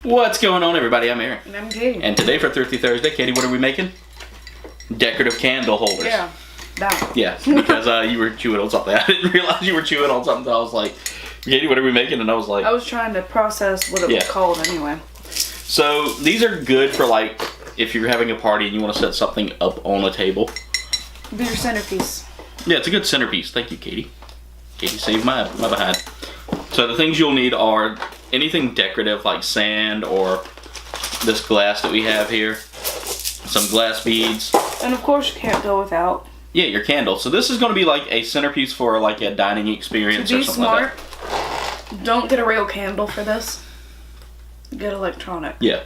What's going on, everybody? I'm Aaron. And I'm Katie. And today for Thrifty Thursday, Katie, what are we making? Decorative candle holders. Yeah, that. Yeah, because you were chewing on something. I didn't realize you were chewing on something. I was like, Katie, what are we making? And I was like... I was trying to process what it was called anyway. So, these are good for, like, if you're having a party and you want to set something up on a table. Be your centerpiece. Yeah, it's a good centerpiece. Thank you, Katie. Katie saved my behind. So, the things you'll need are anything decorative like sand or this glass that we have here. Some glass beads. And of course you can't go without. Yeah, your candle. So this is going to be like a centerpiece for like a dining experience or something like that. To be smart, don't get a real candle for this. Get electronic. Yeah.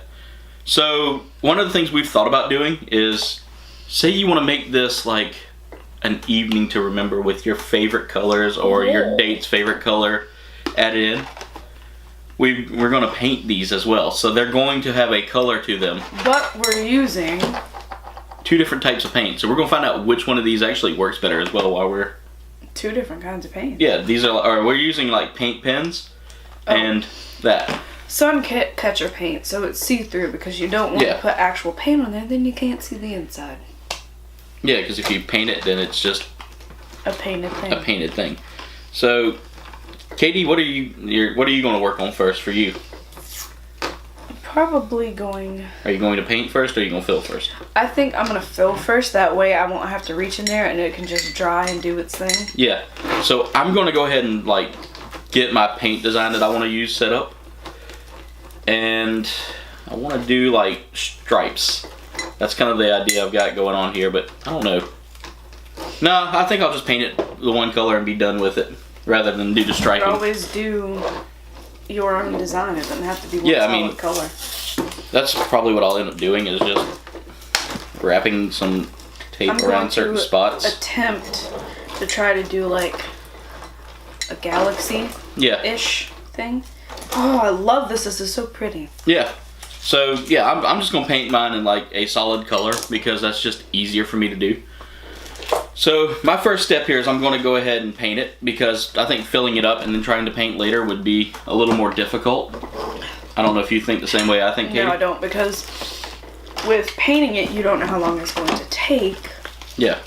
So one of the things we've thought about doing is, say you want to make this like an evening to remember with your favorite colors or your date's favorite color added in. We're going to paint these as well. So they're going to have a color to them. But we're using... 2 different types of paint. So we're going to find out which one of these actually works better as well while we're... 2 different kinds of paint. Yeah, these are we're using like paint pens and that. Sun catcher paint, so it's see-through because you don't want to put actual paint on there, then you can't see the inside. Yeah, because if you paint it, then it's just... a painted thing. A painted thing. So... Katie, what are you going to work on first for you? Probably going... Are you going to paint first or are you going to fill first? I think I'm going to fill first. That way I won't have to reach in there and it can just dry and do its thing. Yeah. So I'm going to go ahead and like get my paint design that I want to use set up. And I want to do like stripes. That's kind of the idea I've got going on here, but I don't know. No, I think I'll just paint it the one color and be done with it, rather than do the striping. You always do your own design. It doesn't have to be one solid color. That's probably what I'll end up doing, is just wrapping some tape around certain spots. Attempt to try to do like a galaxy-ish thing. Oh, I love this. This is so pretty. Yeah. So, yeah, I'm just going to paint mine in like a solid color because that's just easier for me to do. So my first step here is I'm going to go ahead and paint it because I think filling it up and then trying to paint later would be a little more difficult. I don't know if you think the same way I think, Katie. No, I don't, because with painting it, you don't know how long it's going to take. Yeah.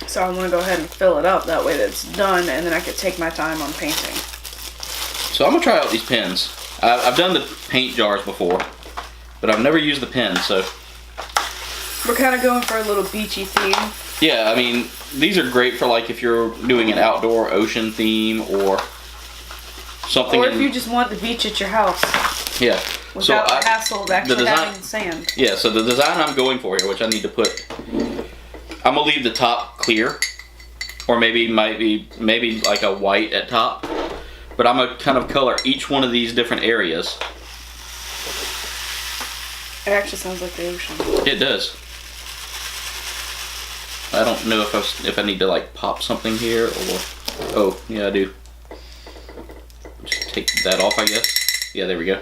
So I want to go ahead and fill it up. That way that it's done and then I could take my time on painting. So I'm going to try out these pens. I've done the paint jars before, but I've never used the pens, so... We're kind of going for a little beachy theme. Yeah, I mean, these are great for like if you're doing an outdoor ocean theme or something. Or if you just want the beach at your house. Yeah. Without the hassle of actually having sand. Yeah, so the design I'm going for here, which I need to put, I'm gonna leave the top clear, or maybe like a white at top. But I'm gonna kind of color each one of these different areas. It actually sounds like the ocean. It does. I don't know if I need to like pop something here or... Oh, yeah, I do. Just take that off, I guess. Yeah, there we go.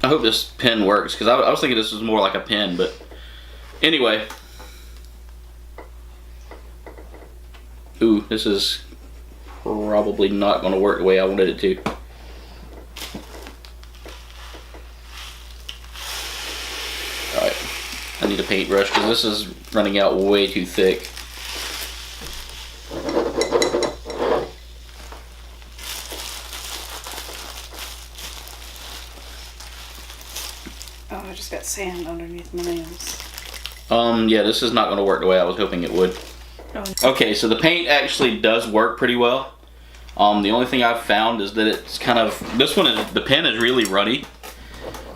I hope this pen works, because I was thinking this was more like a pen, but... Anyway. Ooh, this is probably not going to work the way I wanted it to. Alright. I need a paintbrush because this is running out way too thick. Oh, I just got sand underneath my nails. Yeah, this is not going to work the way I was hoping it would. Oh. Okay, so the paint actually does work pretty well. The only thing I've found is that it's kind of, the pen is really runny.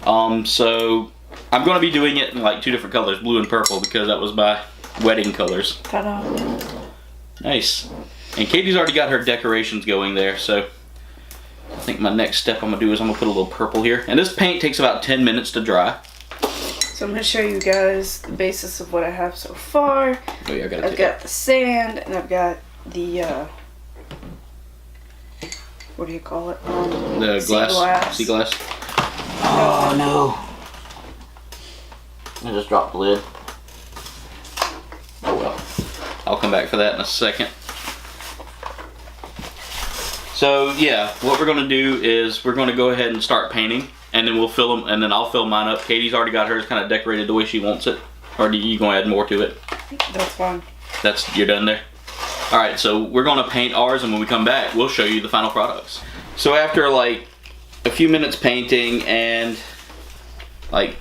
So I'm going to be doing it in like 2 different colors, blue and purple, because that was my wedding colors. Ta-da. Nice. And Katie's already got her decorations going there, so I think my next step I'm going to do is I'm going to put a little purple here. And this paint takes about 10 minutes to dry. So I'm going to show you guys the basis of what I have so far. Oh yeah, I've got the sand, and I've got the, what do you call it? The glass. Sea glass. Oh no. I just dropped the lid. Oh well. I'll come back for that in a second. So yeah, what we're going to do is we're going to go ahead and start painting. and then we'll fill them, and then I'll fill mine up. Katie's already got hers kind of decorated the way she wants it. Or are you going to add more to it? That's fine. You're done there? Alright, so we're going to paint ours, and when we come back, we'll show you the final products. So after like a few minutes painting and like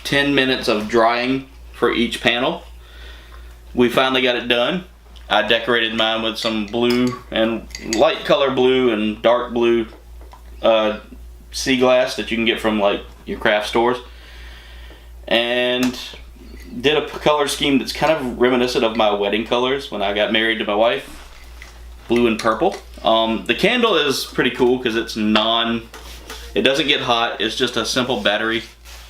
10 minutes of drying for each panel, we finally got it done. I decorated mine with some blue and light color blue and dark blue sea glass that you can get from like your craft stores, and did a color scheme that's kind of reminiscent of my wedding colors when I got married to my wife, blue and purple. The candle is pretty cool because it's it doesn't get hot. It's just a simple battery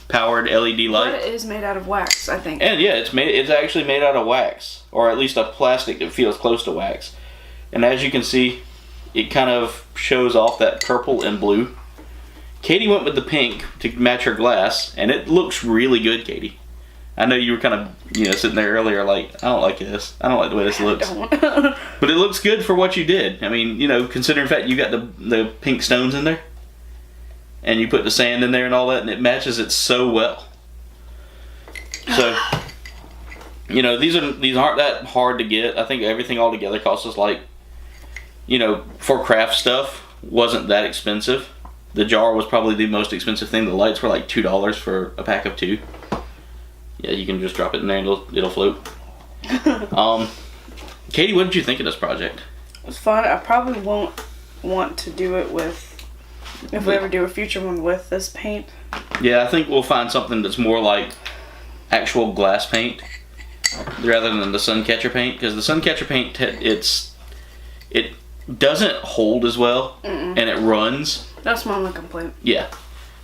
powered LED light. But it is made out of wax, I think. And yeah, it's actually made out of wax, or at least a plastic that feels close to wax. And as you can see, it kind of shows off that purple and blue. Katie went with the pink to match her glass, and it looks really good, Katie. I know you were kind of, sitting there earlier like, I don't like this. I don't like the way this looks. But it looks good for what you did. I mean, considering the fact you got the pink stones in there, and you put the sand in there and all that, and it matches it so well. So, these aren't that hard to get. I think everything all together costs us like, for craft stuff, wasn't that expensive. The jar was probably the most expensive thing. The lights were like $2 for a pack of 2. Yeah, you can just drop it in there and it'll float. Katie, what did you think of this project? It was fun. I probably won't want to do it if we ever do a future one with this paint. Yeah, I think we'll find something that's more like actual glass paint rather than the sun catcher paint, because the sun catcher paint it doesn't hold as well. And it runs. That's my only complaint. Yeah,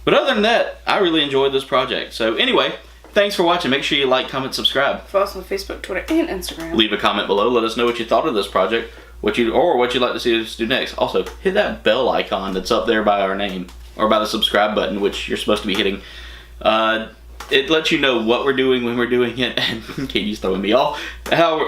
but other than that, I really enjoyed this project. So anyway, thanks for watching. Make sure you like, comment, subscribe. Follow us on Facebook, Twitter, and Instagram. Leave a comment below. Let us know what you thought of this project, what you'd like to see us do next. Also, hit that bell icon that's up there by our name, or by the subscribe button, which you're supposed to be hitting. It lets you know what we're doing, when we're doing it, and Katie's throwing me off, how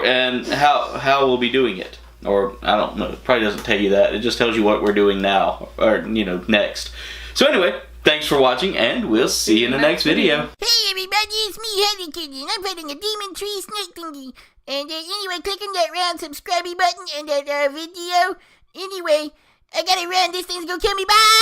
we'll be doing it. Or, I don't know, it probably doesn't tell you that. It just tells you what we're doing now, or, next. So anyway, thanks for watching, and we'll see you in the next video. Hey everybody, it's me, Heather Kitty, and I'm putting a demon tree snake thingy. And anyway, click on that round subscribe button and that video. Anyway, I gotta run, this thing's gonna kill me, bye!